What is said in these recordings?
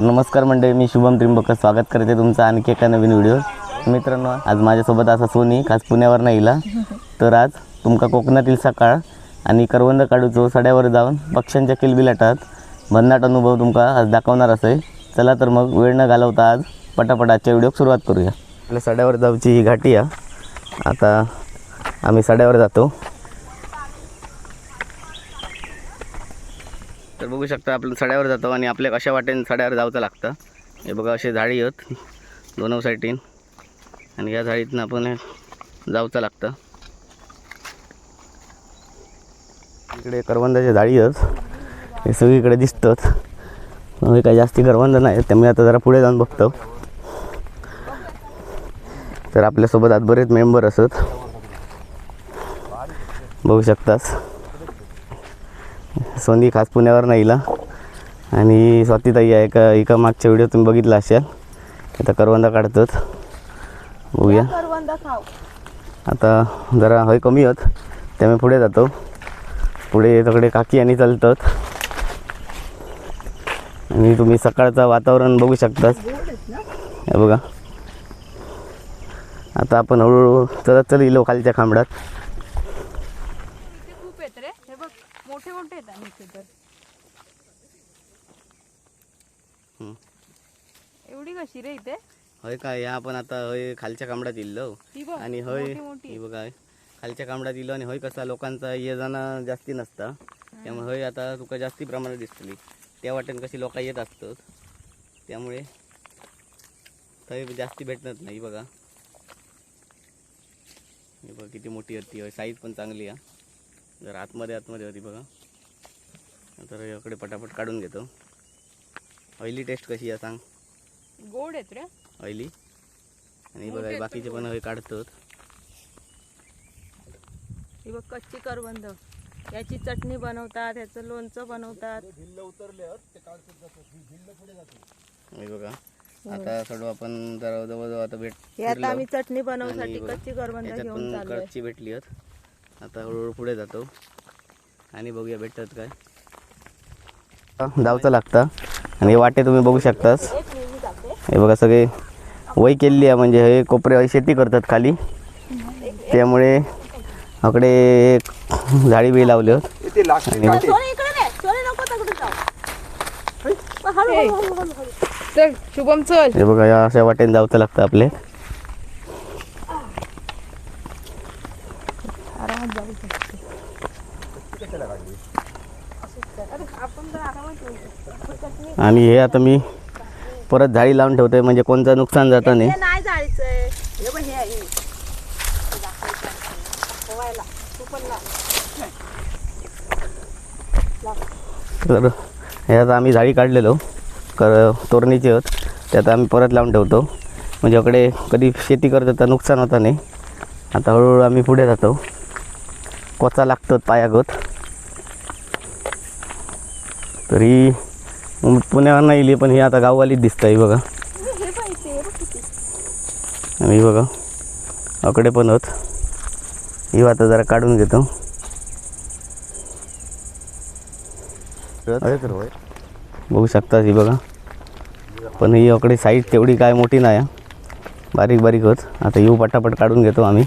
नमस्कार मंडळी, मी शुभम त्रिंबक स्वागत करते तुमचं आणखी एका नवीन व्हिडिओ. मित्रांनो, आज माझ्यासोबत असा सोनी खास पुण्यावर नाही इला. तर आज तुमका कोकणातील सकाळ आणि करवंद काढूचो सड्यावर जाऊन पक्ष्यांच्या किलबिलाटात भन्नाट अनुभव तुमका आज दाखवणार असे. चला तर मग वेळ न घालवता आज पटापट आजच्या व्हिडिओक सुरुवात करूया. आपल्या सड्यावर जाऊची ही घाटी आहे. आता आम्ही सड्यावर जातो. तर बघू शकता आपण सड्यावर जातो आणि आपल्या कशा वाटेने सड्यावर जावचं लागतं. हे बघा असे झाडी आहेत दोन साईडीन आणि या झाडीतनं आपण जावचं लागतं. इकडे करवंदाच्या झाडी आहेत, हे सगळीकडे दिसतात. काही जास्ती करवंद नाही त्यामुळे आता जरा पुढे जाऊन बघतो. तर आपल्यासोबत आज बरेच मेंबर असत, बघू शकतास. सोनी खास पुण्यावर नाही इला आणि स्वातीताई आहे का एका मागच्या व्हिडिओ तुम्ही बघितला असाल. आता करवंदा काढतात, बघूया. आता जरा हय कमी होत त्यामुळे पुढे जातो. पुढे सगळे काकी आणि चालतात आणि तुम्ही सकाळचं वातावरण बघू शकतास. हे बघा, आता आपण हळूहळू चलत इलो खालच्या खांबडात. मोठे मोठे आहेत आणि इथे तर एवढी कशी रे इथे. होय काय, या आपण आता हय खालच्या कांबडात इल्लो आणि हय ही बघा खालच्या कांबडात इल्लो आणि हय कसा लोकांचा ये जाणं जास्ती नसता त्यामुळे हय आता तुका जास्ती प्रमाणात दिसतली. त्या वाटेन कशी लोक येत असतात त्यामुळे थंय जास्ती भेटत नाही. बघा हे बघा किती मोठी होती, हय साईज पण चांगली आहे. जर आतमध्ये होती बघा. तर याकडे पटापट काढून घेतो. ऑइली टेस्ट कशी आहे सांग. गोड आहेत रे ऑइली. आणि बघा बाकीचे पण हय काढतात. ही बघ कच्ची करवंद, याची चटणी बनवतात, याचं लोणचं बनवतात. हे बघा आता सोडू आपण जरा जवळ आता आता आम्ही चटणी बनवण्यासाठी कच्ची करवंद घेऊन चाललोय. कच्ची भेटली आहेत. आता हळूहळू पुढे जातो आणि बघूया भेटतात काय. जावचं लागतं आणि वाटे तुम्ही बघू शकतास. हे बघा सगळे वय केलेली आहे, म्हणजे हे कोपरे शेती करतात खाली त्यामुळे अकडे एक झाडी बी लावली होत. शुभम चल. हे बघा या अशा वाटेने जावचं लागतं आपले. आणि हे आता मी परत झाडी लावून ठेवतोय म्हणजे कोणतं नुकसान जातं नाही. तर हे आता आम्ही झाडी काढलेलो तोरणीची होत, त्यात आम्ही परत लावून ठेवतो म्हणजे इकडे कधी शेती करतो तर नुकसान होतं नाही. आता हळूहळू आम्ही पुढे जातो. कोचा लागतात पायागत. तरी पुण्यावर नाही इली पण ही आता गाववालीच दिसत आहे. बघा आणि बघा अकडे पण होत. ही आता जरा काढून घेतो. बघू शकता ही बघा, पण ही अकडे साईज तेवढी काय मोठी नाही, बारीक बारीक होत. आता येऊ पटापट काढून घेतो आम्ही.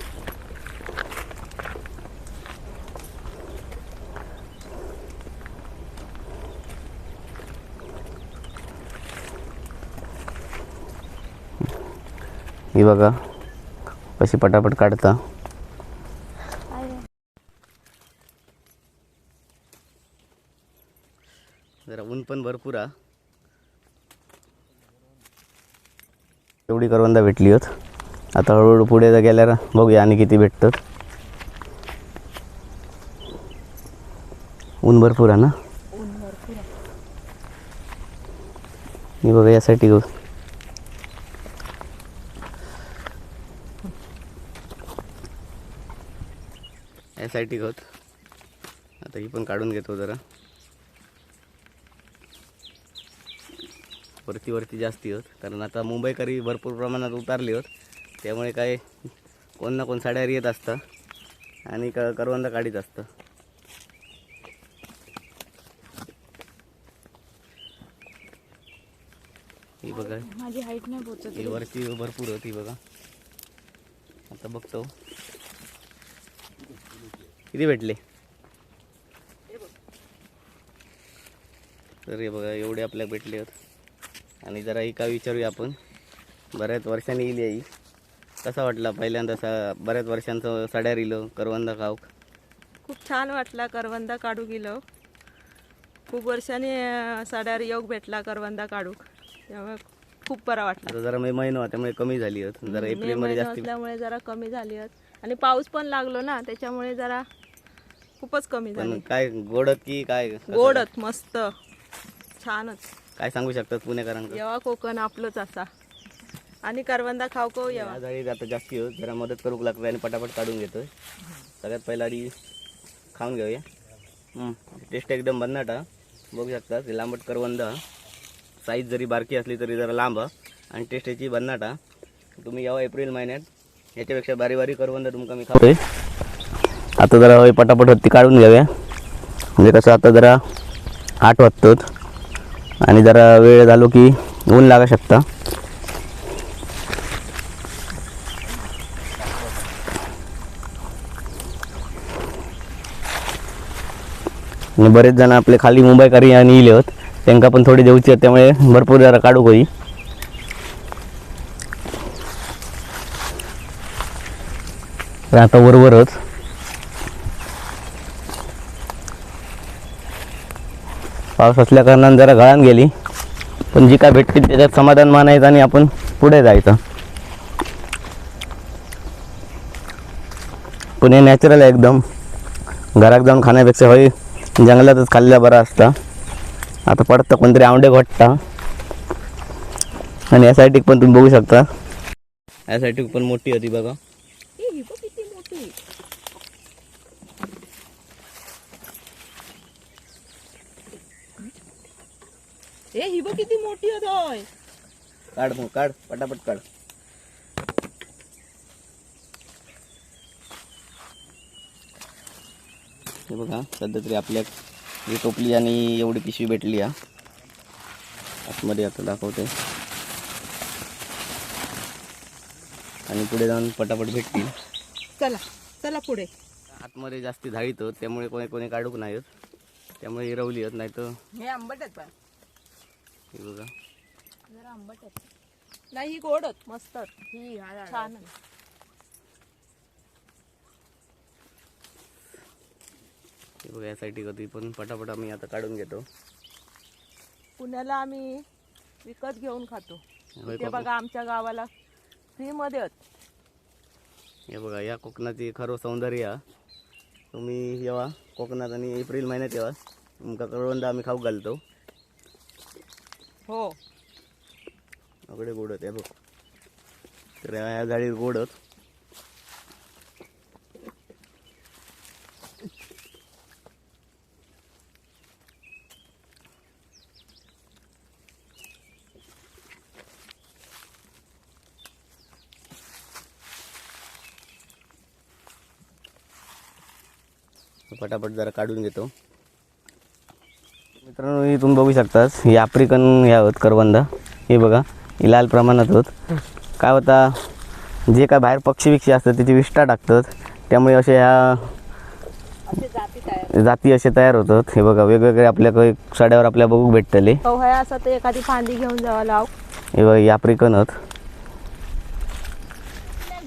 ही बघा कशी पटापट काढता. जरा ऊन पण भरपूर आहे. एवढी करवंदा भेटली होत. आता हळूहळू पुढे गेल्यावर बघूया आणि किती भेटतात. ऊन भरपूर आहे ना. मी बघा यासाठी घेऊ. यासाठी होत. आता ही पण काढून घेतो जरा. वरती जास्ती होत कारण आता मुंबईकरी भरपूर प्रमाणात उतारली होत त्यामुळे काय कोण ना कोण साड्यावर येत असतं आणि करवंद काढीत असतं. ही बघा, माझी हाईट नाही पोचत ही वरची भरपूर होती बघा. आता बघतो किती भेटले. तर हे बघा एवढे आपल्याला भेटले आहेत. आणि जरा ही काय विचारूया आपण, बऱ्याच वर्षांनी येईल ही. कसा वाटला पहिल्यांदा बऱ्याच वर्षांचं सड्यार इलो करवंदा खाऊक? खूप छान वाटला करवंदा काढू गेलो. खूप वर्षांनी सड्यार योग भेटला करवंदा काढूक, त्यामुळे खूप बरा वाटला. आता जरा मे महिना त्यामुळे कमी झाली आहेत. जरा मे एप्रिलमध्ये महिना जास्त असल्यामुळे जरा कमी झाली आहेत. आणि पाऊस पण लागलो ना, त्याच्यामुळे जरा खूपच कमी झाली. पण काय गोडत की काय गोडत मस्त छानच. काय सांगू शकतात पुणेकरांना? येवा कोकण आपलंच असा. आणि करवंदा खावको येवा. या जाळी आता जास्ती होत, जरा मदत करूक लागतोय आणि पटापट काढून घेतोय. सगळ्यात पहिला आधी खाऊन घेऊया. टेस्ट एकदम भन्नाटा. बघू शकता ते लांबट करवंदा, साईज जरी बारकी असली तरी जरा लांब आणि टेस्ट याची भन्नाटा. तुम्ही यावं एप्रिल महिन्यात, याच्यापेक्षा बारी बारी करवंदा तुमका मी खातोय. आता जरा पटापट होती काढून घेऊया. म्हणजे कसं आता जरा 8 वाजतात आणि जरा वेळ झालो की ऊन लागा शकता. आणि बरेच जण आपले खाली मुंबईकरी आणि इले होत, त्यांना पण थोडी देऊची आहेत, त्यामुळे भरपूर जरा काढू होई. आता वरवरच पाऊस असल्या कारणाने जरा गळान गेली, पण जी काय भेटते त्याच्यात समाधान मानायचं आणि आपण पुढे जायचं. पण हे नॅचरल आहे एकदम. घरात जाऊन खाण्यापेक्षा होई जंगलातच खाल्ल्या बरा असता. आता पडतं कोणतरी आवडे घोटता. आणि या साईड पण तुम्ही बघू शकता, या साईड पण मोठी होती बघा. किती मोठी. ही बघ किती मोठी होतोय. काढ मग, काढ पटापट काढ. हे बघा सध्या तरी आपल्या ही टोपली आणि एवढी पिशवी भेटली आहे. आतमध्ये आता दाखवते आणि पुढे जाऊन पटापट भेटतील. चला चला पुढे. आतमध्ये जास्ती झाडीत होत, त्यामुळे कोणी कोणी काढूक नाही होत, त्यामुळे हिरवली होत. नाही तर हे आंबट आहेत पण. हे बघा जरा आंबट आहेत. नाही ही गोड आहेत मस्त. ही छान. हे बघा यासाठी कधी पण पटापट आम्ही आता काढून घेतो. पुण्याला आम्ही विकत घेऊन खातो. होय ते बाबा. बघा आमच्या गावाला फ्री मध्ये आहेत. हे बघा या कोकणाची खरं सौंदर्य आहे. तुम्ही येवा कोकणात आणि एप्रिल महिन्यात येवा, तुमका करवंदा आम्ही खाऊ घालतो. हो अगडे गोडत आहे बघ. तर या झाडी गोडत. पटापट जरा काढून घेतो. मित्रांनो हे तुम्ही बघू शकताच, हे आफ्रिकन ह्या होत करवंदा. हे बघा हे लाल प्रमाणात होत. काय होता, जे काय बाहेर पक्षी बिक्षी असतात त्याची विष्ठा टाकतात, त्यामुळे असे ह्या जाती असे तयार होतात. हे बघा वेगवेगळे आपल्या सड्यावर आपल्या बघू भेटतले. हो हे असं ते एखादी फांदी घेऊन जावं लाव. हे बघा हे आफ्रिकन होत.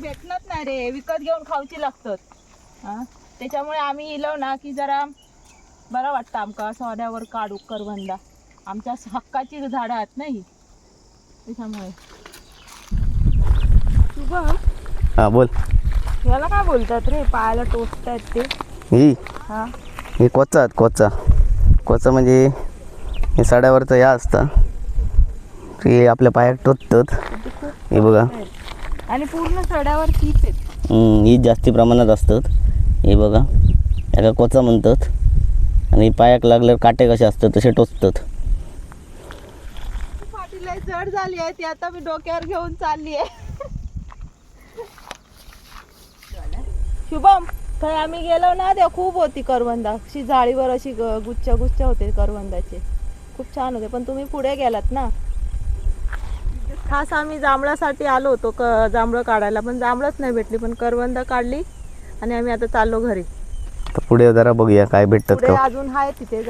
भेटणार नाही रे, विकत घेऊन खाऊची लागतात. त्याच्यामुळे आम्ही इलो ना की जरा बरं वाटतं आमका सोड्यावर काढू करवंदा. आमच्या हक्काची झाडं आहेत नाही, त्याच्यामुळे. शुभम हां बोल. याला काय बोलतात रे, पायाला टोचतात ते? ही हा हे कोचा कोचा कोचा म्हणजे हे सड्यावरचं या असतं, ते आपल्या पायात टोचतात. हे बघा आणि पूर्ण सड्यावर तीच आहेत. ही जास्ती प्रमाणात असतात. हे बघा याला कोचा म्हणतात. आणि पायाक लागल्यावर काटे कसे असतात तसे टोचतात. फाटीला जड झाली आहे ती, आता मी डोक्यावर घेऊन चालली आहे. शुभम तर आम्ही गेलो ना तेव्हा खूप होती करवंदा. अशी जाळीवर अशी गुच्छ गुच्छ होते करवंदाचे, खूप छान होते. पण तुम्ही पुढे गेलात ना, खास आम्ही जांभळासाठी आलो होतो जांभळं काढायला, पण जांभळच नाही भेटली, पण करवंद काढली आणि आम्ही आता चाललो घरी. तर पुढे जरा बघूया काय भेटतात पुढे का. अजून आहे तिथे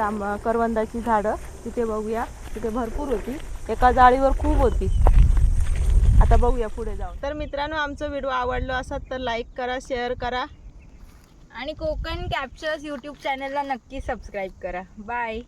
करवंदाची झाडं, तिथे बघूया. तिथे भरपूर होती, एका जाळीवर खूप होती. आता बघूया पुढे जाऊन. तर मित्रांनो, आमचा व्हिडिओ आवडला असेल तर लाईक करा, शेअर करा आणि कोकण कॅप्चर्स यूट्यूब चॅनलला नक्की सबस्क्राईब करा. बाय.